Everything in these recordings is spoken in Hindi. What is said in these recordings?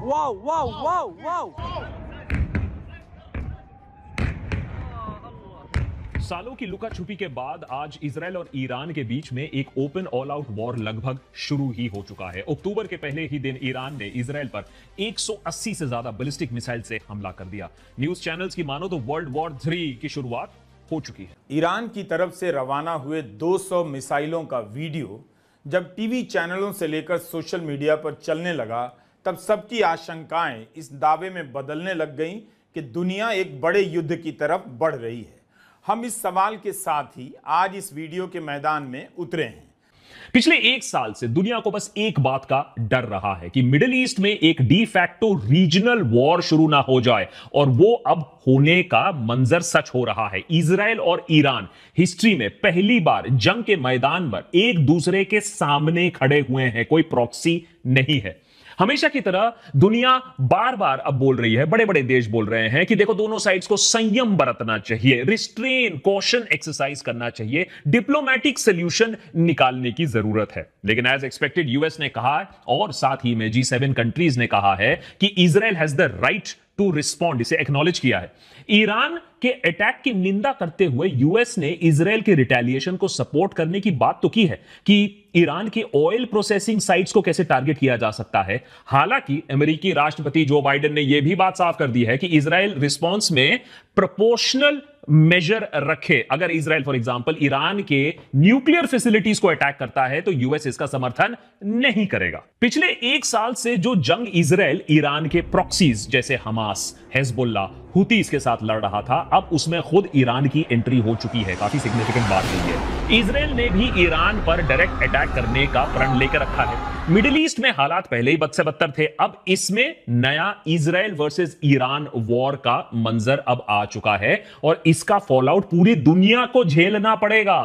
Wow, wow, wow, wow. सालों की लुका छुपी के बाद आज इजराइल और ईरान के बीच में एक ओपन ऑल आउट वॉर लगभग शुरू ही हो चुका है। अक्टूबर के पहले ही दिन ईरान ने इजराइल पर 180 से ज्यादा बैलिस्टिक मिसाइल से हमला कर दिया। न्यूज चैनल्स की मानो तो वर्ल्ड वॉर 3 की शुरुआत हो चुकी है। ईरान की तरफ से रवाना हुए 200 मिसाइलों का वीडियो जब टीवी चैनलों से लेकर सोशल मीडिया पर चलने लगा, तब सबकी आशंकाएं इस दावे में बदलने लग गईं कि दुनिया एक बड़े युद्ध की तरफ बढ़ रही है। हम इस सवाल के साथ ही आज इस वीडियो के मैदान में उतरे हैं। पिछले एक साल से दुनिया को बस एक बात का डर रहा है कि मिडिल ईस्ट में एक डी फैक्टो रीजनल वॉर शुरू ना हो जाए, और वो अब होने का मंजर सच हो रहा है। इजराइल और ईरान हिस्ट्री में पहली बार जंग के मैदान पर एक दूसरे के सामने खड़े हुए हैं, कोई प्रॉक्सी नहीं है। हमेशा की तरह दुनिया बार बार अब बोल रही है, बड़े बड़े देश बोल रहे हैं कि देखो दोनों साइड्स को संयम बरतना चाहिए, रिस्ट्रेन कॉशन एक्सरसाइज करना चाहिए, डिप्लोमेटिक सोल्यूशन निकालने की जरूरत है। लेकिन एज एक्सपेक्टेड यूएस ने कहा, और साथ ही में G7 कंट्रीज ने कहा है कि Israel has the right to respond, इसे एक्नॉलेज किया है। ईरान के अटैक की निंदा करते हुए यूएस ने इजराइल के रिटेलिएशन को सपोर्ट करने की बात तो की है कि ईरान की ऑयल प्रोसेसिंग साइट्स को कैसे टारगेट किया जा सकता है। हालांकि अमेरिकी राष्ट्रपति जो बाइडेन ने यह भी बात साफ कर दी है कि इजराइल रिस्पॉन्स में प्रोपोर्शनल मेजर रखे। अगर इजराइल फॉर एग्जांपल ईरान के न्यूक्लियर फैसिलिटीज को अटैक करता है तो यूएस इसका समर्थन नहीं करेगा। पिछले एक साल से जो जंग इजराइल ईरान के प्रॉक्सीज जैसे हमास, हिजबुल्लाह, हुतीज के साथ लड़ रहा था, अब उसमें खुद ईरान की एंट्री हो चुकी है। काफी सिग्निफिकेंट बात यही है। इजराइल ने भी ईरान पर डायरेक्ट अटैक करने का प्रण लेकर रखा है। मिडिल ईस्ट में हालात पहले ही बद से बदतर थे, अब इसमें नया इजराइल वर्सेस ईरान वॉर का मंजर अब आ चुका है और इसका फॉलआउट पूरी दुनिया को झेलना पड़ेगा।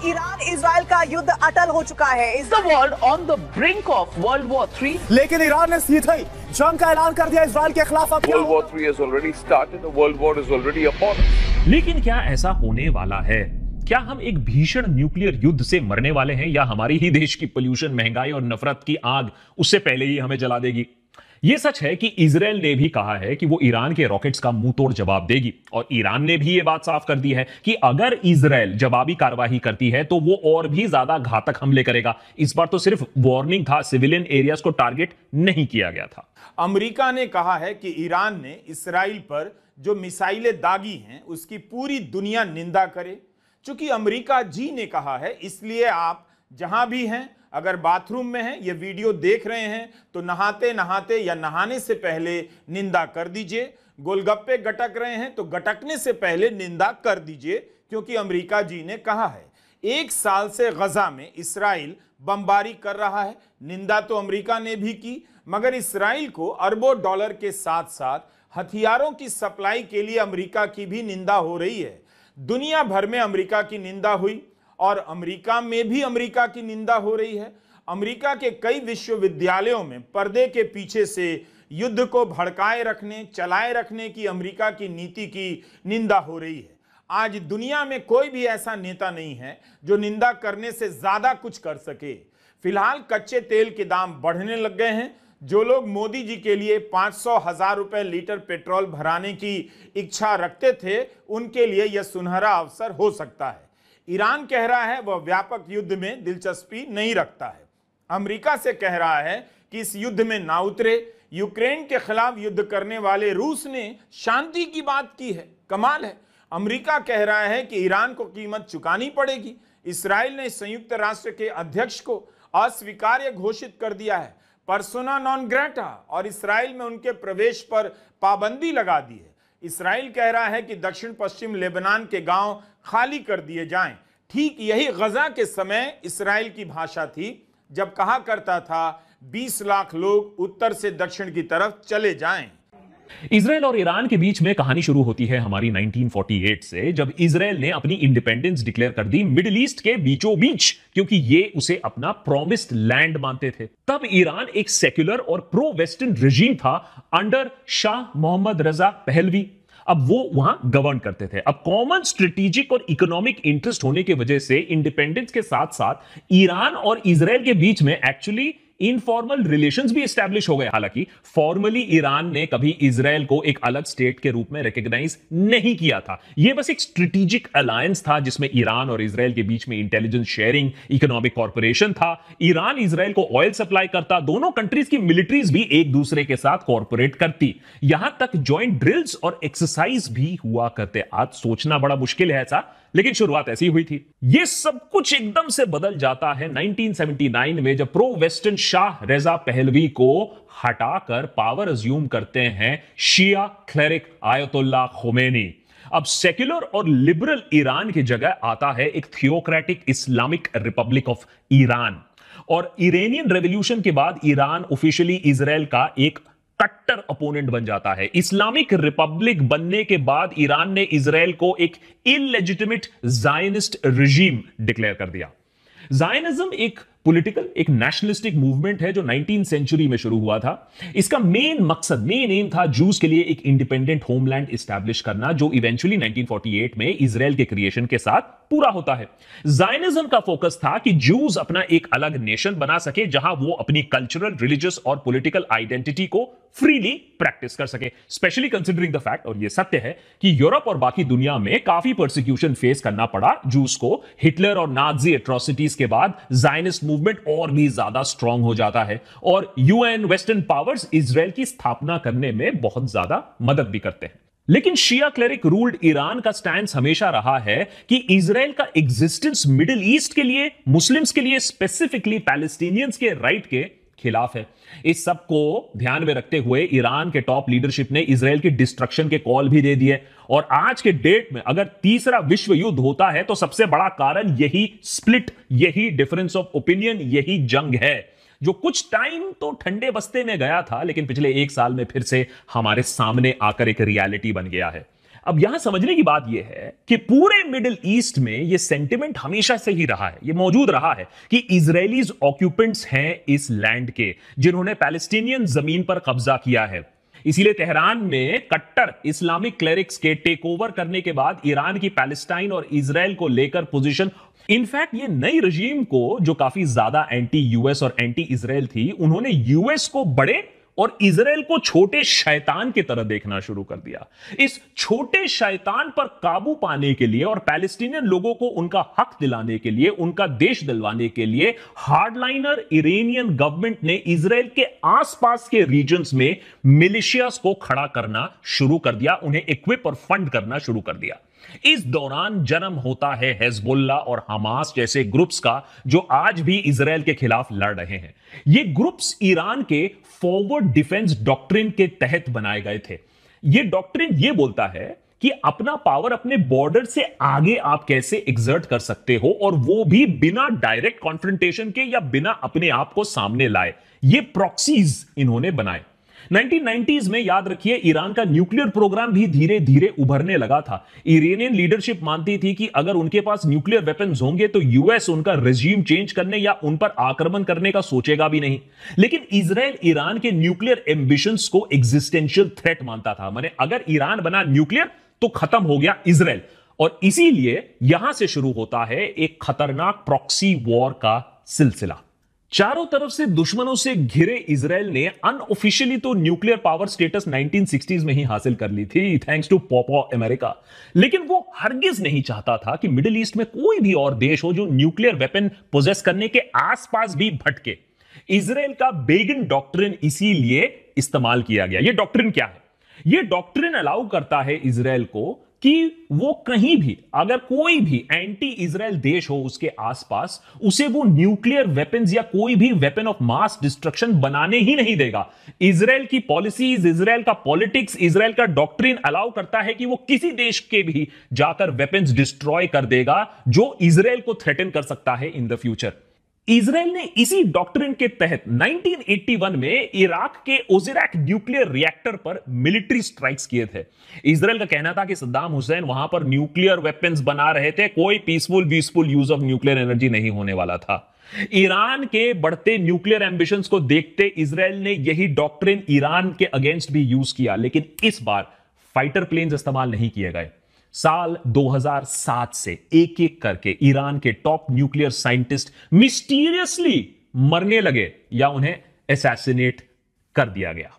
ईरान इजराइल का युद्ध अटल हो चुका है। Is the world on the brink of world war 3? लेकिन ईरान ने सीधे ही जंग का ऐलान कर दिया इजराइल के खिलाफ। World War III has already started. The World War is already upon us. लेकिन क्या ऐसा होने वाला है? क्या हम एक भीषण न्यूक्लियर युद्ध से मरने वाले हैं, या हमारी ही देश की पोल्यूशन, महंगाई और नफरत की आग उससे पहले ही हमें जला देगी? यह सच है कि इजराइल ने भी कहा है कि वो ईरान के रॉकेट्स का मुंह तोड़ जवाब देगी, और ईरान ने भी यह बात साफ कर दी है कि अगर इजराइल जवाबी कार्रवाई करती है तो वो और भी ज्यादा घातक हमले करेगा। इस बार तो सिर्फ वार्निंग था, सिविलियन एरियाज को टारगेट नहीं किया गया था। अमेरिका ने कहा है कि ईरान ने इसराइल पर जो मिसाइलें दागी हैं उसकी पूरी दुनिया निंदा करे। चूंकि अमेरिका जी ने कहा है, इसलिए आप जहां भी हैं, अगर बाथरूम में हैं, ये वीडियो देख रहे हैं, तो नहाते नहाते या नहाने से पहले निंदा कर दीजिए। गोलगप्पे गटक रहे हैं तो गटकने से पहले निंदा कर दीजिए, क्योंकि अमेरिका जी ने कहा है। एक साल से गजा में इसराइल बमबारी कर रहा है। निंदा तो अमेरिका ने भी की, मगर इसराइल को अरबों डॉलर के साथ साथ हथियारों की सप्लाई के लिए अमेरिका की भी निंदा हो रही है। दुनिया भर में अमेरिका की निंदा हुई और अमेरिका में भी अमेरिका की निंदा हो रही है। अमेरिका के कई विश्वविद्यालयों में पर्दे के पीछे से युद्ध को भड़काए रखने, चलाए रखने की अमेरिका की नीति की निंदा हो रही है। आज दुनिया में कोई भी ऐसा नेता नहीं है जो निंदा करने से ज्यादा कुछ कर सके। फिलहाल कच्चे तेल के दाम बढ़ने लग गए हैं। जो लोग मोदी जी के लिए 500,000 रुपए लीटर पेट्रोल भराने की इच्छा रखते थे, उनके लिए यह सुनहरा अवसर हो सकता है। ईरान कह रहा है वह व्यापक युद्ध में दिलचस्पी नहीं रखता है। अमेरिका से कह रहा है कि इस युद्ध में ना उतरे। यूक्रेन के खिलाफ युद्ध करने वाले रूस ने शांति की बात की है। कमाल है। अमेरिका कह रहा है कि ईरान को कीमत चुकानी पड़ेगी। इसराइल ने संयुक्त राष्ट्र के अध्यक्ष को अस्वीकार्य घोषित कर दिया है, पर्सोना नॉन ग्रेटा, और इसराइल में उनके प्रवेश पर पाबंदी लगा दी है। इसराइल कह रहा है कि दक्षिण पश्चिम लेबनान के गांव खाली कर दिए जाएं। ठीक यही गजा के समय इसराइल की भाषा थी, जब कहा करता था 20 लाख लोग उत्तर से दक्षिण की तरफ चले जाएं। इजराइल और ईरान के बीच में कहानी शुरू होती है हमारी 1948 से, जब इजराइल ने अपनी इंडिपेंडेंस डिक्लेयर कर दी मिडिल ईस्ट के बीचों बीच, क्योंकि ये उसे अपना प्रॉमिस्ड लैंड मानते थे। तब ईरान एक सेक्युलर और प्रो वेस्टर्न रेजिम था under Shah Mohammad Reza Pahlavi. अब वो वहां गवर्न करते थे। अब कॉमन स्ट्रेटेजिक और इकोनॉमिक इंटरेस्ट होने की वजह से इंडिपेंडेंस के साथ साथ ईरान और इजराइल के बीच में एक्चुअली इनफॉर्मल रिलेशंस भी एस्टैब्लिश हो गए। हालांकि फॉर्मली ईरान ने कभी इजराइल को एक अलग स्टेट के रूप में रिकॉग्नाइज नहीं किया था। यह बस एक स्ट्रेटेजिक अलायंस था जिसमें ईरान और इजराइल के बीच में इंटेलिजेंस शेयरिंग, इकोनॉमिक कॉर्पोरेशन था। ईरान इजराइल को ऑयल सप्लाई करता, दोनों कंट्रीज की मिलिट्रीज भी एक दूसरे के साथ कॉर्पोरेट करती, यहां तक ज्वाइंट ड्रिल्स और एक्सरसाइज भी हुआ करते। आज सोचना बड़ा मुश्किल है ऐसा, लेकिन शुरुआत ऐसी हुई थी। यह सब कुछ एकदम से बदल जाता है 1979 में, जब प्रो वेस्टर्न शाह रेजा पहलवी को हटाकर पावर अज्यूम करते हैं शिया क्लेरिक आयतुल्लाह खोमेनी। अब सेक्युलर और लिबरल ईरान की जगह आता है एक theocratic Islamic Republic of Iran. और इरानियन रेवोल्यूशन के बाद ईरान ऑफिशियली इजराइल का एक कट्टर अपोनेंट बन जाता है। इस्लामिक रिपब्लिक बनने के बाद ईरान ने इजराइल को एक इलेजिटिमेट जायनिस्ट रिजीम डिक्लेयर कर दिया। जायनिज्म एक पॉलिटिकल, एक नेशनलिस्टिक मूवमेंट है जो 19th सेंचुरी में शुरू हुआ था। इसका मेन मकसद, मेन एम था जूस के लिए एक इंडिपेंडेंट होमलैंड एस्टैब्लिश करना, जो इवेंचुअली 1948 में इजराइल के क्रिएशन के साथ पूरा होता है। जायनिज्म का फोकस था कि जूस अपना एक अलग नेशन बना सके जहां वो अपनी कल्चरल, रिलीजियस और पॉलिटिकल आइडेंटिटी को फ्रीली प्रैक्टिस कर सके, स्पेशली कंसिडरिंग द फैक्ट, और यह सत्य है कि यूरोप और बाकी दुनिया में काफी परसिक्यूशन फेस करना पड़ा जूस को। हिटलर और नाजी एट्रोसिटीज के बाद जायनिस्ट मूवमेंट और भी ज्यादा स्ट्रांग हो जाता है और यूएन, वेस्टर्न पावर्स इजराइल की स्थापना करने में बहुत ज्यादा मदद भी करते हैं। लेकिन शिया क्लेरिक रूल्ड ईरान का स्टैंड हमेशा रहा है कि इजराइल का एग्जिस्टेंस मिडिल ईस्ट के लिए, मुस्लिम्स के लिए, स्पेसिफिकली पैलेस्टीनियंस के राइट के खिलाफ है। इस सब को ध्यान में रखते हुए ईरान के टॉप लीडरशिप ने इजराइल की डिस्ट्रक्शन के कॉल भी दे दिए। और आज के डेट में अगर तीसरा विश्व युद्ध होता है तो सबसे बड़ा कारण यही स्प्लिट, यही डिफरेंस ऑफ ओपिनियन, यही जंग है, जो कुछ टाइम तो ठंडे बस्ते में गया था लेकिन पिछले एक साल में फिर से हमारे सामने आकर एक रियलिटी बन गया है। अब यहां समझने की बात यह है कि पूरे मिडिल ईस्ट में यह सेंटिमेंट हमेशा से ही रहा है, यह मौजूद रहा है कि इजरायलीज ऑक्यूपेंट्स हैं इस लैंड के, जिन्होंने पैलेस्टीनियन जमीन पर कब्जा किया है। इसीलिए तेहरान में कट्टर इस्लामिक क्लेरिक्स के टेक ओवर करने के बाद ईरान की पैलेस्टाइन और इजराइल को लेकर पोजीशन, इनफैक्ट ये नई रजीम को जो काफी ज्यादा एंटी यूएस और एंटी इजराइल थी, उन्होंने यूएस को बड़े और इजराइल को छोटे शैतान की तरह देखना शुरू कर दिया। इस छोटे शैतान पर काबू पाने के लिए और पैलेस्टीनियन लोगों को उनका हक दिलाने के लिए, उनका देश दिलवाने के लिए हार्डलाइनर इरानियन गवर्नमेंट ने इजराइल के आसपास के रीजन्स में मिलिशियास को खड़ा करना शुरू कर दिया, उन्हें इक्विप और फंड करना शुरू कर दिया। इस दौरान जन्म होता है हिजबुल्लाह और हमास जैसे ग्रुप्स का, जो आज भी इजराइल के खिलाफ लड़ रहे हैं। ये ग्रुप्स ईरान के फॉरवर्ड डिफेंस डॉक्ट्रिन के तहत बनाए गए थे। ये डॉक्ट्रिन ये बोलता है कि अपना पावर अपने बॉर्डर से आगे आप कैसे एग्जर्ट कर सकते हो, और वो भी बिना डायरेक्ट कॉन्फ्रंटेशन के या बिना अपने आप को सामने लाए। ये प्रॉक्सीज इन्होंने बनाए। 1990s में याद रखिए ईरान का न्यूक्लियर प्रोग्राम भी धीरे धीरे उभरने लगा था। इरानियन लीडरशिप मानती थी कि अगर उनके पास न्यूक्लियर वेपन्स होंगे तो यूएस उनका रेजिम चेंज करने या उन पर आक्रमण करने का सोचेगा भी नहीं। लेकिन इजराइल ईरान के न्यूक्लियर एम्बिशंस को एग्जिस्टेंशियल थ्रेट मानता था। माने अगर ईरान बना न्यूक्लियर तो खत्म हो गया इजराइल, और इसीलिए यहां से शुरू होता है एक खतरनाक प्रॉक्सी वॉर का सिलसिला। चारों तरफ से दुश्मनों से घिरे इजराइल ने अनऑफिशियली तो न्यूक्लियर पावर स्टेटस 1960s में ही हासिल कर ली थी, थैंक्स टू पॉपो अमेरिका। लेकिन वो हरगिज नहीं चाहता था कि मिडिल ईस्ट में कोई भी और देश हो जो न्यूक्लियर वेपन पोजेस करने के आसपास भी भटके। इजराइल का बेगिन डॉक्ट्रिन इसीलिए इस्तेमाल किया गया। यह डॉक्ट्रिन क्या है? यह डॉक्ट्रिन अलाउ करता है इजराइल को कि वो कहीं भी, अगर कोई भी एंटी इजराइल देश हो उसके आसपास, उसे वो न्यूक्लियर वेपन्स या कोई भी वेपन ऑफ मास डिस्ट्रक्शन बनाने ही नहीं देगा। इजराइल की पॉलिसीज, इजराइल का पॉलिटिक्स, इजराइल का डॉक्ट्रिन अलाउ करता है कि वो किसी देश के भी जाकर वेपन्स डिस्ट्रॉय कर देगा जो इजराइल को थ्रेटन कर सकता है इन द फ्यूचर। इजराइल ने इसी डॉक्ट्रिन के तहत 1981 में इराक के ओजिरैक न्यूक्लियर रिएक्टर पर मिलिट्री स्ट्राइक्स किए थे। इजराइल का कहना था कि सद्दाम हुसैन वहां पर न्यूक्लियर वेपन्स बना रहे थे, कोई peaceful use of nuclear energy नहीं होने वाला था। ईरान के बढ़ते न्यूक्लियर एम्बिशंस को देखते इजराइल ने यही डॉक्ट्रिन ईरान के अगेंस्ट भी यूज किया, लेकिन इस बार फाइटर प्लेन्स इस्तेमाल नहीं किए गए। साल 2007 से एक एक करके ईरान के टॉप न्यूक्लियर साइंटिस्ट मिस्टीरियसली मरने लगे या उन्हें असैसिनेट कर दिया गया।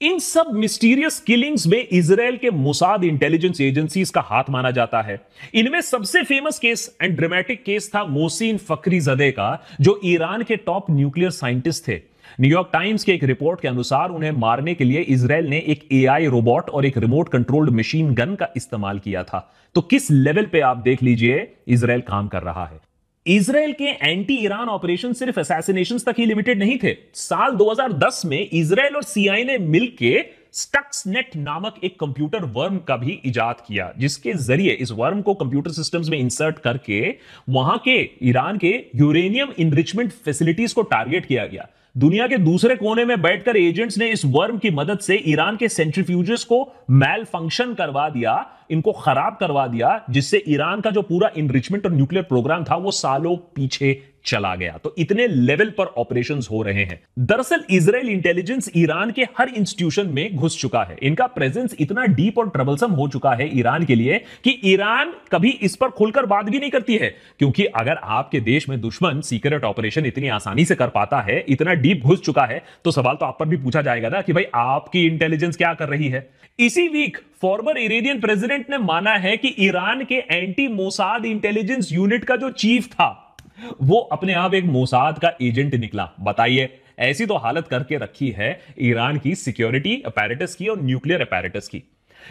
इन सब मिस्टीरियस किलिंग्स में इजराइल के मोसाद इंटेलिजेंस एजेंसीज का हाथ माना जाता है। इनमें सबसे famous case and dramatic case था मोहसिन फखरीजदे का, जो ईरान के टॉप न्यूक्लियर साइंटिस्ट थे। न्यूयॉर्क टाइम्स के एक रिपोर्ट के अनुसार उन्हें मारने के लिए इजराइल ने एक एआई रोबोट और एक रिमोट कंट्रोल्ड मशीन गन का इस्तेमाल किया था। तो किस लेवल पे आप देख लीजिए इजराइल काम कर रहा है। इजराइल के एंटी ईरान ऑपरेशन सिर्फ असैसिनेशंस तक ही लिमिटेड नहीं थे। साल 2010 में इजराइल और सीआईए ने मिलकर स्टक्सनेट नामक एक कंप्यूटर वर्म का भी इजाद किया, जिसके जरिए इस वर्म को कंप्यूटर सिस्टम्स में इंसर्ट करके वहां के ईरान के यूरेनियम इनरिचमेंट फैसिलिटीज को टारगेट किया गया। दुनिया के दूसरे कोने में बैठकर एजेंट्स ने इस वर्म की मदद से ईरान के सेंट्रीफ्यूजेस को मैल फंक्शन करवा दिया, इनको खराब करवा दिया, जिससे ईरान का जो पूरा इनरिचमेंट और न्यूक्लियर प्रोग्राम था वो सालों पीछे चला गया। तो इतने लेवल पर ऑपरेशंस हो रहे हैं। दरअसल इजराइल इंटेलिजेंस ईरान के हर इंस्टीट्यूशन में घुस चुका है। इनका प्रेजेंस इतना डीप और ट्रबलसम हो चुका है ईरान के लिए कि ईरान कभी इस पर खुलकर बात भी नहीं करती है, क्योंकि अगर आपके देश में दुश्मन सीक्रेट ऑपरेशन इतनी आसानी से कर पाता है, इतना डीप घुस चुका है, तो सवाल तो आप पर भी पूछा जाएगा ना कि भाई आपकी इंटेलिजेंस क्या कर रही है। इसी वीक फॉर्मर इरानियन प्रेसिडेंट ने माना है कि ईरान के एंटी मोसाद इंटेलिजेंस यूनिट का जो चीफ था वो अपने आप एक मोसाद का एजेंट निकला। बताइए, ऐसी तो हालत करके रखी है ईरान की सिक्योरिटी अपैरेटस की और न्यूक्लियर अपैरेटस की।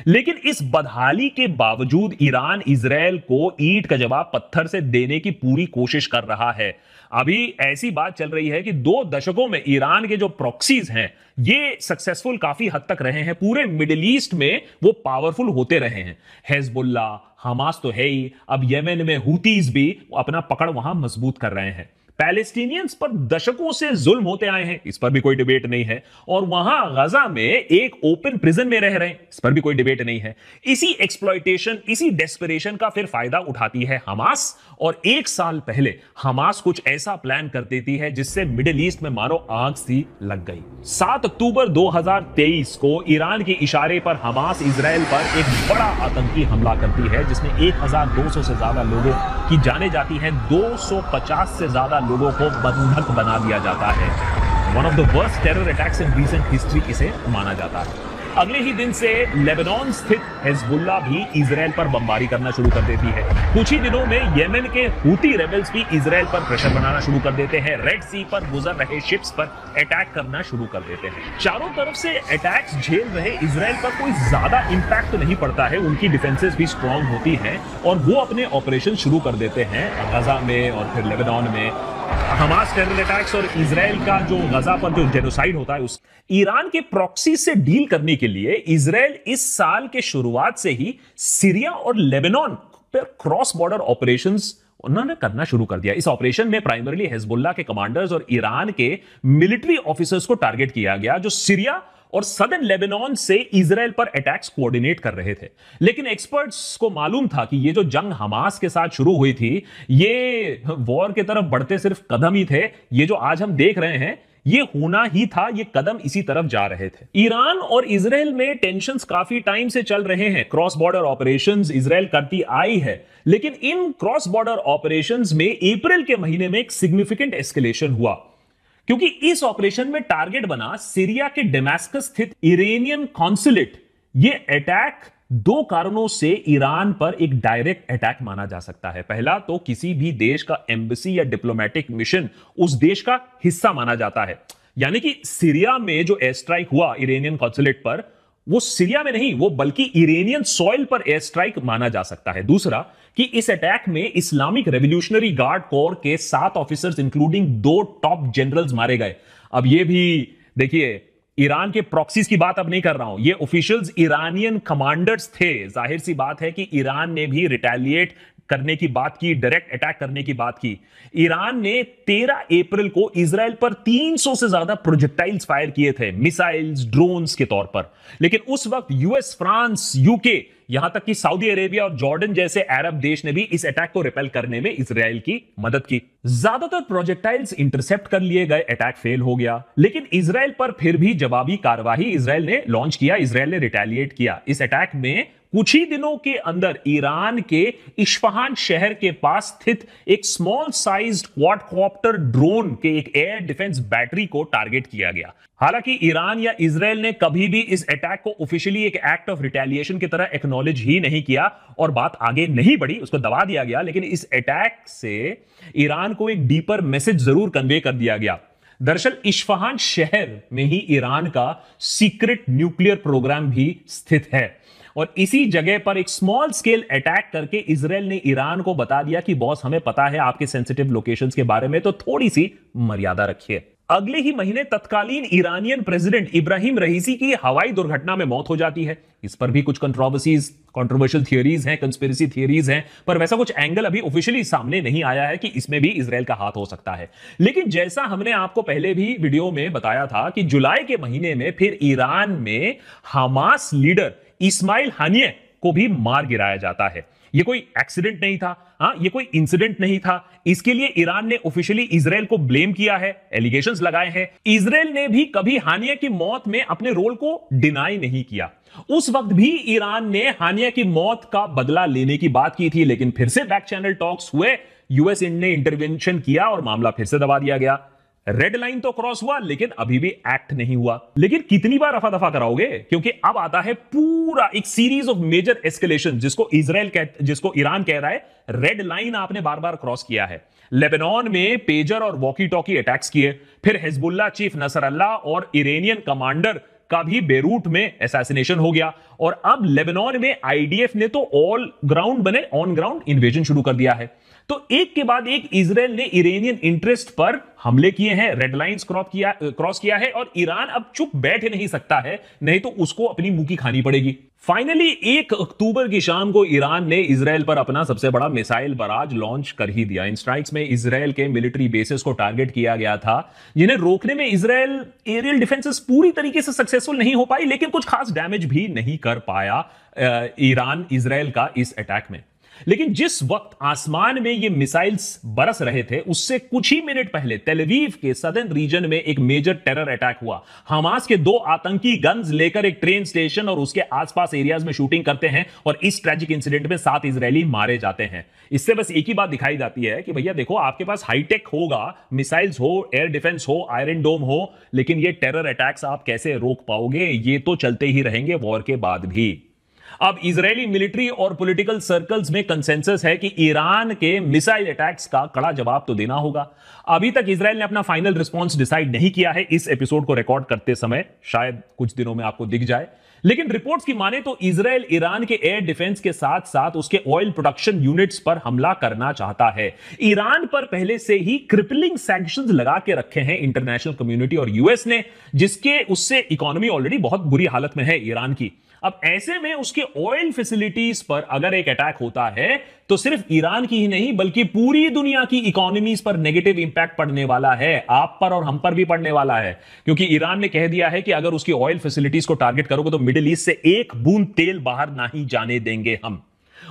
लेकिन इस बदहाली के बावजूद ईरान इजराइल को ईंट का जवाब पत्थर से देने की पूरी कोशिश कर रहा है। अभी ऐसी बात चल रही है कि 2 दशकों में ईरान के जो प्रॉक्सीज हैं ये सक्सेसफुल काफी हद तक रहे हैं। पूरे मिडिल ईस्ट में वो पावरफुल होते रहे हैं। हिजबुल्ला, हमास तो है ही, अब येमेन में हुतीज भी अपना पकड़ वहां मजबूत कर रहे हैं। पैलेस्टीनियंस पर दशकों से जुल्म होते आए हैं, इस पर भी कोई डिबेट नहीं है। और वहां गजा में एक ओपन प्रिजन में रह रहे हैं, इस पर भी कोई डिबेट नहीं है। इसी एक्सप्लॉयटेशन, इसी डेस्परेशन का फिर फायदा उठाती है हमास। और 1 साल पहले हमास कुछ ऐसा प्लान कर देती है जिससे मिडिल ईस्ट में मानो आग सी लग गई। 7 अक्टूबर 2023 को ईरान के इशारे पर हमास इजराइल पर एक बड़ा आतंकी हमला करती है, जिसमें 1200 से ज्यादा लोगों की जाने जाती है, 250 से ज्यादा लोगों को बंधक बना दिया जाता है। One of the worst terror attacks in recent history इसे माना जाता है। अगले ही दिन से लेबनान स्थित हिजबुल्ला भी इजराइल पर बमबारी करना शुरू कर देती है। कुछ ही दिनों में येमेन के हूती रेबल्स भी इजराइल पर प्रेशर बनाना शुरू कर देते हैं। रेड सी पर गुजर रहे शिप्स पर अटैक करना शुरू कर देते हैं। चारों तरफ से अटैक्स झेल रहे इजराइल पर कोई ज्यादा इंपैक्ट नहीं पड़ता है, उनकी डिफेंसेस भी स्ट्रांग होती हैं और वो अपने ऑपरेशन शुरू कर देते हैं गजा में और फिर लेबनान में। हमास टेरर अटैक्स और इजराइल का जो गजा पर जो जेनोसाइड होता है, उस ईरान के प्रॉक्सी से डील करने के लिए इजराइल इस साल के शुरुआत से ही सीरिया और लेबनान पर क्रॉस बॉर्डर ऑपरेशंस उन्होंने करना शुरू कर दिया। इस ऑपरेशन में प्राइमरली हिजबुल्ला के कमांडर्स और ईरान के मिलिट्री ऑफिसर्स को टारगेट किया गया, जो सीरिया और सदर्न लेबनान से इजराइल पर अटैक्स कोऑर्डिनेट कर रहे थे। लेकिन एक्सपर्ट्स को मालूम था कि ये जो जंग हमास के साथ शुरू हुई थी, ये वॉर की तरफ बढ़ते सिर्फ कदम ही थे। ये जो आज हम देख रहे हैं ये होना ही था, ये कदम इसी तरफ जा रहे थे। ईरान और इजराइल में टेंशंस काफी टाइम से चल रहे हैं। क्रॉस बॉर्डर ऑपरेशंस इजराइल करती आई है, लेकिन इन क्रॉस बॉर्डर ऑपरेशंस में अप्रैल के महीने में एक सिग्निफिकेंट एस्केलेशन हुआ, क्योंकि इस ऑपरेशन में टारगेट बना सीरिया के डेमास्कस स्थित इरानियन कॉन्सुलेट। यह अटैक 2 कारणों से ईरान पर एक डायरेक्ट अटैक माना जा सकता है। पहला तो किसी भी देश का एम्बेसी या डिप्लोमेटिक मिशन उस देश का हिस्सा माना जाता है, यानी कि सीरिया में जो एयर स्ट्राइक हुआ इरानियन कॉन्सुलेट पर, वो सीरिया में नहीं, वो बल्कि इरानियन सॉइल पर एयर स्ट्राइक माना जा सकता है। दूसरा कि इस अटैक में इस्लामिक रेवोल्यूशनरी गार्ड कोर के 7 ऑफिसर्स इंक्लूडिंग 2 टॉप जनरल्स मारे गए। अब ये भी देखिए, ईरान के प्रॉक्सीज की बात अब नहीं कर रहा हूं, ये ऑफिशियल्स ईरानियन कमांडर्स थे। जाहिर सी बात है कि ईरान ने भी रिटेलिएट करने की बात की, डायरेक्ट अटैक करने की बात की। ईरान ने 13 अप्रैल को इजराइल पर 300 से ज्यादा प्रोजेक्टाइल्स फायर किए थे, मिसाइल्स, ड्रोन्स के तौर पर। लेकिन उस वक्त यूएस, फ्रांस, यूके, यहां तक कि सऊदी अरेबिया और जॉर्डन जैसे अरब देश ने भी इस अटैक को रिपेल करने में इजराइल की मदद की। ज्यादातर प्रोजेक्टाइल्स इंटरसेप्ट कर लिए गए, अटैक फेल हो गया, लेकिन इजराइल पर फिर भी जवाबी कार्रवाई इजराइल ने लॉन्च किया, इजराइल ने रिटेलिएट किया। इस अटैक में कुछ ही दिनों के अंदर ईरान के इस्फहान शहर के पास स्थित एक स्मॉल साइज्ड क्वाडकॉप्टर ड्रोन के एक एयर डिफेंस बैटरी को टारगेट किया गया। हालांकि ईरान या इजराइल ने कभी भी इस अटैक को ऑफिशियली एक एक्ट ऑफ रिटेलिएशन की तरह एक्नॉलेज ही नहीं किया और बात आगे नहीं बढ़ी, उसको दबा दिया गया। लेकिन इस अटैक से ईरान को एक डीपर मैसेज जरूर कन्वे कर दिया गया। दरअसल इस्फहान शहर में ही ईरान का सीक्रेट न्यूक्लियर प्रोग्राम भी स्थित है और इसी जगह पर एक स्मॉल स्केल अटैक करके इजराइल ने ईरान को बता दिया कि बॉस, हमें पता है आपके सेंसिटिव लोकेशंस के बारे में, तो थोड़ी सी मर्यादा रखिए। अगले ही महीने तत्कालीन ईरानियन प्रेसिडेंट इब्राहिम रईसी की हवाई दुर्घटना में मौत हो जाती है। इस पर भी कुछ कंट्रोवर्शियल थियरीज हैं, कंस्पिरेसी थियरीज हैं, पर वैसा कुछ एंगल अभी ऑफिशियली सामने नहीं आया है कि इसमें भी इजराइल का हाथ हो सकता है। लेकिन जैसा हमने आपको पहले भी वीडियो में बताया था कि जुलाई के महीने में फिर ईरान में हमास लीडर इस्माइल हानिये को भी मार गिराया जाता है। यह कोई एक्सीडेंट नहीं था, ये कोई इंसिडेंट नहीं था। इसके लिए ईरान ने ऑफिशियली इजराइल को ब्लेम किया है, एलिगेशंस लगाए हैं। इजराइल ने भी कभी हानिया की मौत में अपने रोल को डिनाई नहीं किया। उस वक्त भी ईरान ने हानिया की मौत का बदला लेने की बात की थी, लेकिन फिर से बैक चैनल टॉक्स हुए, यूएस ने इंटरवेंशन किया और मामला फिर से दबा दिया गया। रेड लाइन तो क्रॉस हुआ लेकिन अभी भी एक्ट नहीं हुआ। लेकिन कितनी बार रफा दफा कराओगे, क्योंकि अब आता है पूरा एक सीरीज ऑफ मेजर एस्केलेशन जिसको ईरान कह रहा है रेड लाइन आपने बार बार क्रॉस किया है। लेबनान में पेजर और वॉकी टॉकी अटैक्स किए, फिर हिजबुल्लाह चीफ नसरल्लाह और इरानियन कमांडर का भी बेरूट में असैसिनेशन हो गया और अब लेबनान में आईडीएफ ने तो ऑन ग्राउंड इन्वेजन शुरू कर दिया है। तो एक के बाद एक इजराइल ने इरानियन इंटरेस्ट पर हमले किए हैं, रेड लाइंस क्रॉस किया है और ईरान अब चुप बैठ नहीं सकता है, नहीं तो उसको अपनी मुंह की खानी पड़ेगी। फाइनली 1 अक्टूबर की शाम को ईरान ने इजराइल पर अपना सबसे बड़ा मिसाइल बराज लॉन्च कर ही दिया। इन स्ट्राइक्स में इजराइल के मिलिट्री बेसेस को टारगेट किया गया था, जिन्हें रोकने में इजराइल एरियल डिफेंसेस पूरी तरीके से सक्सेसफुल नहीं हो पाई, लेकिन कुछ खास डैमेज भी नहीं कर पाया ईरान इजराइल का इस अटैक में। लेकिन जिस वक्त आसमान में ये मिसाइल्स बरस रहे थे, उससे कुछ ही मिनट पहले तेल अवीव के सदर्न रीजन में एक मेजर टेरर अटैक हुआ। हमास के 2 आतंकी गन्स लेकर एक ट्रेन स्टेशन और उसके आसपास एरियाज में शूटिंग करते हैं और इस ट्रैजिक इंसिडेंट में 7 इजरायली मारे जाते हैं। इससे बस एक ही बात दिखाई जाती है कि भैया देखो, आपके पास हाईटेक होगा, मिसाइल्स हो, एयर डिफेंस हो, आयरन डोम हो, लेकिन ये टेरर अटैक्स आप कैसे रोक पाओगे? ये तो चलते ही रहेंगे वॉर के बाद भी। अब इजरायली मिलिट्री और पॉलिटिकल सर्कल्स में कंसेंसस है कि ईरान के मिसाइल अटैक्स का कड़ा जवाब तो देना होगा। अभी तक इजराइल ने अपना फाइनल रिस्पॉन्स डिसाइड नहीं किया है। इस एपिसोड को रिकॉर्ड करते समय शायद कुछ दिनों में आपको दिख जाए, लेकिन रिपोर्ट्स की माने तो इजराइल ईरान के एयर डिफेंस के साथ साथ उसके ऑयल प्रोडक्शन यूनिट्स पर हमला करना चाहता है। ईरान पर पहले से ही क्रिपलिंग सैंक्शंस लगा के रखे हैं इंटरनेशनल कम्युनिटी और यूएस ने, जिसके उससे इकोनॉमी ऑलरेडी बहुत बुरी हालत में है ईरान की। अब ऐसे में उसके ऑयल फैसिलिटीज पर अगर एक अटैक होता है तो सिर्फ ईरान की ही नहीं बल्कि पूरी दुनिया की इकोनॉमीज पर नेगेटिव इंपैक्ट पड़ने वाला है, आप पर और हम पर भी पड़ने वाला है। क्योंकि ईरान ने कह दिया है कि अगर उसकी ऑयल फैसिलिटीज को टारगेट करोगे तो मिडिल ईस्ट से एक बूंद तेल बाहर नहीं जाने देंगे हम।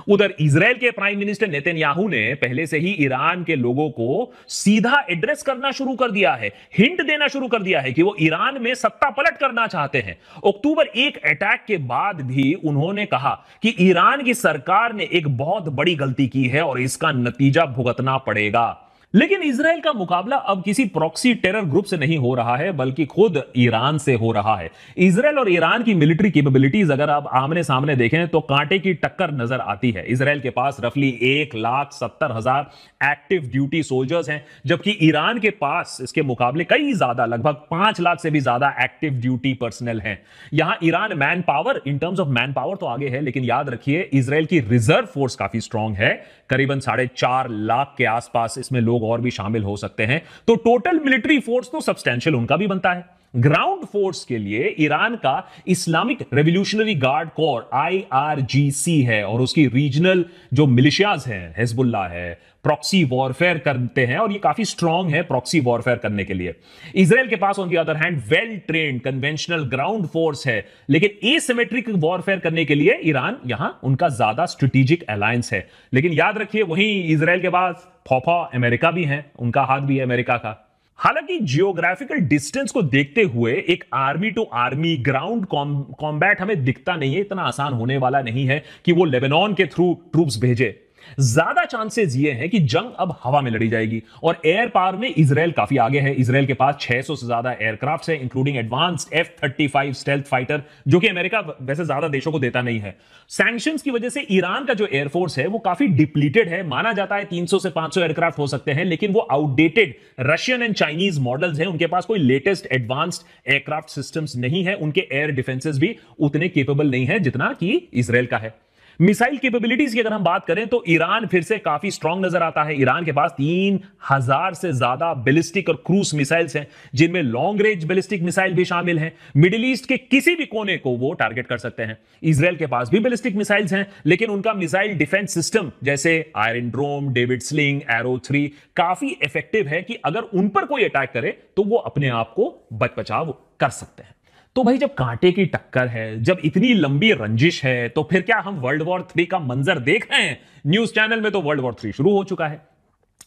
उधर इजराइल के प्राइम मिनिस्टर नेतन्याहू ने पहले से ही ईरान के लोगों को सीधा एड्रेस करना शुरू कर दिया है, हिंट देना शुरू कर दिया है कि वो ईरान में सत्ता पलट करना चाहते हैं। अक्टूबर 1 अटैक के बाद भी उन्होंने कहा कि ईरान की सरकार ने एक बहुत बड़ी गलती की है और इसका नतीजा भुगतना पड़ेगा। लेकिन इजराइल का मुकाबला अब किसी प्रॉक्सी टेरर ग्रुप से नहीं हो रहा है बल्कि खुद ईरान से हो रहा है। इजराइल और ईरान की मिलिट्री कैपेबिलिटीज अगर आप आमने सामने देखें तो कांटे की टक्कर नजर आती है। इजराइल के पास रफली 1,70,000 एक्टिव ड्यूटी सोल्जर्स हैं, जबकि ईरान के पास इसके मुकाबले कई ज्यादा, लगभग 5 लाख से भी ज्यादा एक्टिव ड्यूटी पर्सनल हैं। यहां Iran man power, in terms of man power तो आगे है, लेकिन याद रखिए इजराइल की रिजर्व फोर्स काफी स्ट्रांग है, करीबन 4.5 लाख के आसपास इसमें लोग और भी शामिल हो सकते हैं। तो टोटल मिलिट्री फोर्स तो सब्सटेंशियल उनका भी बनता है। ग्राउंड फोर्स के लिए ईरान का Islamic revolutionary guard core IRGC है और उसकी रीजनल जो मिलिशियाज हैं, हिजबुल्लाह है, प्रॉक्सी वॉरफेयर करते हैं और ये काफी स्ट्रांग है प्रॉक्सी वॉरफेयर करने के लिए। इजराइल के पास on the other hand well trained conventional ground force है, लेकिन एसिमेट्रिक वॉरफेयर करने के लिए ईरान यहां उनका ज्यादा स्ट्रेटेजिक अलायंस है। लेकिन याद रखिए वहीं इजराइल के पास फौफा अमेरिका भी है, उनका हाथ भी है अमेरिका का। हालांकि जियोग्राफिकल डिस्टेंस को देखते हुए एक army to army ground combat हमें दिखता नहीं है, इतना आसान होने वाला नहीं है कि वो लेबनान के थ्रू ट्रूप्स भेजे। ज्यादा चांसेस ये हैं कि जंग अब हवा में लड़ी जाएगी और एयर पावर में इजराइल काफी आगे है। इजराइल के पास 600 से ज्यादा एयरक्राफ्ट है, including advanced F-35 stealth fighter, जो कि अमेरिका वैसे ज्यादा देशों को देता नहीं है। सैंक्शंस की वजह से ईरान का जो एयरफोर्स है वो काफी डिप्लीटेड है। माना जाता है 300 से 500 एयरक्राफ्ट हो सकते हैं, लेकिन वो outdated Russian and Chinese models हैं। उनके पास कोई लेटेस्ट एडवांस्ड एयरक्राफ्ट सिस्टम्स नहीं है। उनके एयर डिफेंसेस भी उतने केपेबल नहीं है जितना कि इजराइल का है। मिसाइल कैपेबिलिटीज की अगर हम बात करें तो ईरान फिर से काफी स्ट्रांग नजर आता है। ईरान के पास 3000 से ज्यादा बैलिस्टिक और क्रूज मिसाइल्स हैं, जिनमें लॉन्ग रेंज बैलिस्टिक मिसाइल भी शामिल हैं। मिडिल ईस्ट के किसी भी कोने को वो टारगेट कर सकते हैं। इजराइल के पास भी बैलिस्टिक मिसाइल्स हैं, लेकिन उनका मिसाइल डिफेंस सिस्टम जैसे आयरन ड्रोम, डेविड स्लिंग, एरो 3 काफी इफेक्टिव है कि अगर उन पर कोई अटैक करे तो वो अपने आप को बचाव कर सकते हैं। तो भाई जब कांटे की टक्कर है, जब इतनी लंबी रंजिश है, तो फिर क्या हम वर्ल्ड वॉर 3 का मंजर देख रहे हैं? न्यूज चैनल में तो वर्ल्ड वॉर 3 शुरू हो चुका है।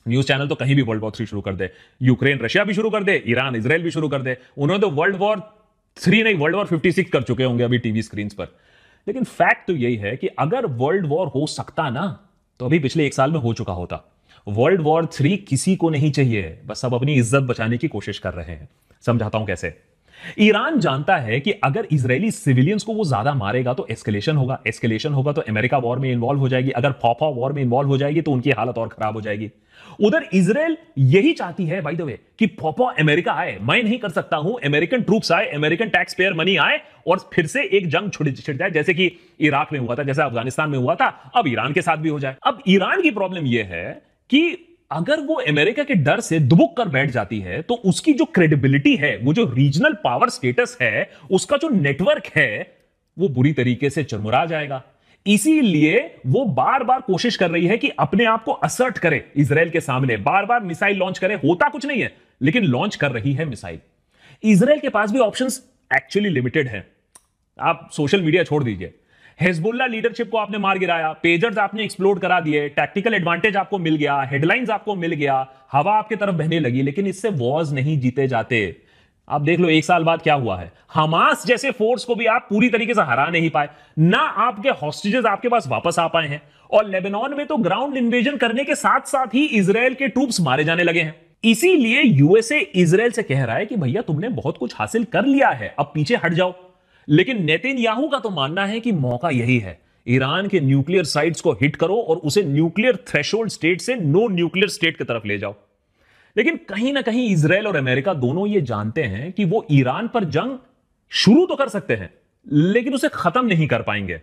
न्यूज चैनल तो कहीं भी वर्ल्ड वॉर 3 शुरू कर दे, यूक्रेन रशिया भी शुरू कर दे, ईरान इजराइल भी शुरू कर दे, उन्होंने तो वर्ल्ड वॉर 3 नहीं वर्ल्ड वॉर 56 कर चुके होंगे अभी टीवी स्क्रीन पर। लेकिन फैक्ट तो यही है कि अगर वर्ल्ड वॉर हो सकता ना, तो अभी पिछले 1 साल में हो चुका होता। वर्ल्ड वॉर 3 किसी को नहीं चाहिए, बस सब अपनी इज्जत बचाने की कोशिश कर रहे हैं। समझाता हूं कैसे। ईरान जानता है कि अगर इजरायली सिविलियंस को वो ज्यादा मारेगा तो एस्केलेशन होगा, एस्केलेशन होगा तो अमेरिका वॉर में इन्वॉल्व हो जाएगी, अगर फॉफा वॉर में इन्वॉल्व हो जाएगी तो उनकी हालत और खराब हो जाएगी। उधर इजराइल यही चाहती है बाय द वे कि फॉफा अमेरिका आए, मैं नहीं कर सकता हूं, अमेरिकन ट्रूप्स आए, अमेरिकन टैक्स पेयर मनी आए और फिर से एक जंग छिड़ जाए, जैसे कि इराक में हुआ था, जैसे अफगानिस्तान में हुआ था, अब ईरान के साथ भी हो जाए। अब ईरान की प्रॉब्लम यह है कि अगर वो अमेरिका के डर से दुबक कर बैठ जाती है तो उसकी जो क्रेडिबिलिटी है, वो जो रीजनल पावर स्टेटस है, उसका जो नेटवर्क है, वो बुरी तरीके से चरमुरा जाएगा। इसीलिए वो बार बार कोशिश कर रही है कि अपने आप को असर्ट करे इजराइल के सामने, बार बार मिसाइल लॉन्च करे। होता कुछ नहीं है, लेकिन लॉन्च कर रही है मिसाइल। इजराइल के पास भी ऑप्शंस एक्चुअली लिमिटेड हैं। आप सोशल मीडिया छोड़ दीजिए, हिजबुल्लाह लीडरशिप को आपने मार गिराया, पेजर्स आपने एक्सप्लोड करा दिए, टैक्टिकल एडवांटेज आपको मिल गया, हेडलाइंस आपको मिल गया, हवा आपकी तरफ बहने लगी, लेकिन इससे वॉर्स नहीं जीते जाते। आप देख लो 1 साल बाद क्या हुआ है। हमास जैसे फोर्स को भी आप पूरी तरीके से हरा नहीं पाए, ना आपके हॉस्टेजेस आपके पास वापस आ पाए हैं, और लेबनान में तो ग्राउंड इन्वेजन करने के साथ साथ ही इजराइल के ट्रूप्स मारे जाने लगे हैं। इसीलिए यूएसए इजराइल से कह रहा है कि भैया तुमने बहुत कुछ हासिल कर लिया है, अब पीछे हट जाओ। लेकिन नेतन्याहू का तो मानना है कि मौका यही है, ईरान के न्यूक्लियर साइट्स को हिट करो और उसे न्यूक्लियर थ्रेशोल्ड स्टेट से नो न्यूक्लियर स्टेट की तरफ ले जाओ। लेकिन कहीं ना कहीं इजराइल और अमेरिका दोनों ये जानते हैं कि वो ईरान पर जंग शुरू तो कर सकते हैं, लेकिन उसे खत्म नहीं कर पाएंगे।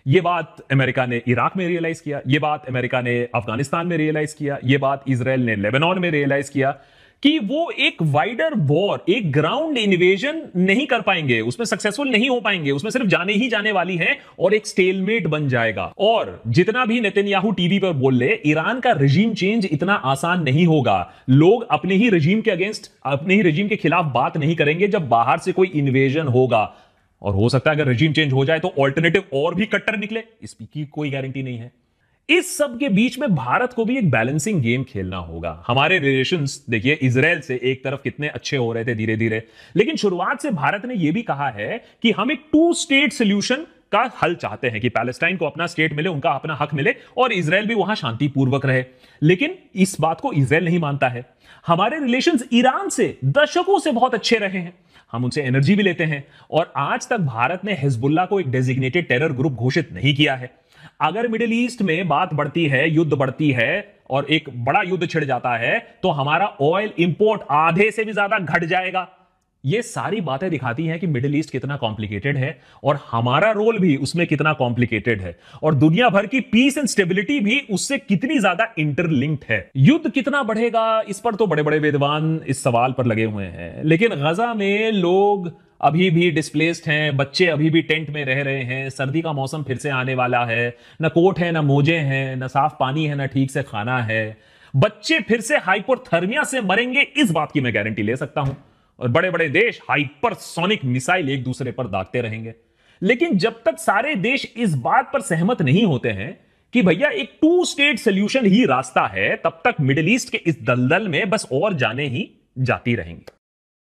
ये बात अमेरिका ने इराक में रियलाइज किया, ये बात अमेरिका ने अफगानिस्तान में रियलाइज किया, ये बात इजराइल ने लेबनान में रियलाइज किया कि वो एक वाइडर वॉर, एक ग्राउंड इन्वेजन नहीं कर पाएंगे, उसमें सक्सेसफुल नहीं हो पाएंगे, उसमें सिर्फ जाने ही जाने वाली है और एक स्टेलमेट बन जाएगा। और जितना भी नेतन्याहू टीवी पर बोल ले, ईरान का रेजिम चेंज इतना आसान नहीं होगा। लोग अपने ही रेजिम के अगेंस्ट, अपने ही रेजिम के खिलाफ बात नहीं करेंगे जब बाहर से कोई इन्वेजन होगा। और हो सकता है अगर रेजिम चेंज हो जाए तो ऑल्टरनेटिव और भी कट्टर निकले, इसकी कोई गारंटी नहीं है। इस सब के बीच में भारत को भी एक बैलेंसिंग गेम खेलना होगा। हमारे रिलेशंस देखिए इजराइल से एक तरफ कितने अच्छे हो रहे थे धीरे धीरे, लेकिन शुरुआत से भारत ने यह भी कहा है कि हम एक 2 स्टेट सोल्यूशन का हल चाहते हैं कि पैलेस्टाइन को अपना स्टेट मिले, उनका अपना हक मिले और इजराइल भी वहां शांतिपूर्वक रहे। लेकिन इस बात को इजराइल नहीं मानता है। हमारे रिलेशंस ईरान से दशकों से बहुत अच्छे रहे हैं, हम उनसे एनर्जी भी लेते हैं, और आज तक भारत ने हिजबुल्लाह को एक डेजिग्नेटेड टेरर ग्रुप घोषित नहीं किया है। अगर मिडिल ईस्ट में बात बढ़ती है, युद्ध बढ़ती है और एक बड़ा युद्ध छिड़ जाता है, तो हमारा ऑयल इंपोर्ट आधे से भी ज्यादा घट जाएगा। ये सारी बातें दिखाती हैं कि मिडिल ईस्ट कितना कॉम्प्लिकेटेड है और हमारा रोल भी उसमें कितना कॉम्प्लिकेटेड है, और दुनिया भर की पीस एंड स्टेबिलिटी भी उससे कितनी ज्यादा इंटरलिंक्ड है। युद्ध कितना बढ़ेगा, इस पर तो बड़े बड़े विद्वान इस सवाल पर लगे हुए हैं, लेकिन गजा में लोग अभी भी डिस्प्लेस्ड हैं, बच्चे अभी भी टेंट में रह रहे हैं, सर्दी का मौसम फिर से आने वाला है, न कोट है, न मोजे हैं, न साफ पानी है, न ठीक से खाना है। बच्चे फिर से हाइपोथर्मिया से मरेंगे, इस बात की मैं गारंटी ले सकता हूं, और बड़े बड़े देश हाइपरसोनिक मिसाइल एक दूसरे पर दागते रहेंगे। लेकिन जब तक सारे देश इस बात पर सहमत नहीं होते हैं कि भैया एक 2 स्टेट सोल्यूशन ही रास्ता है, तब तक मिडिल ईस्ट के इस दलदल में बस और जाने ही जाती रहेंगी।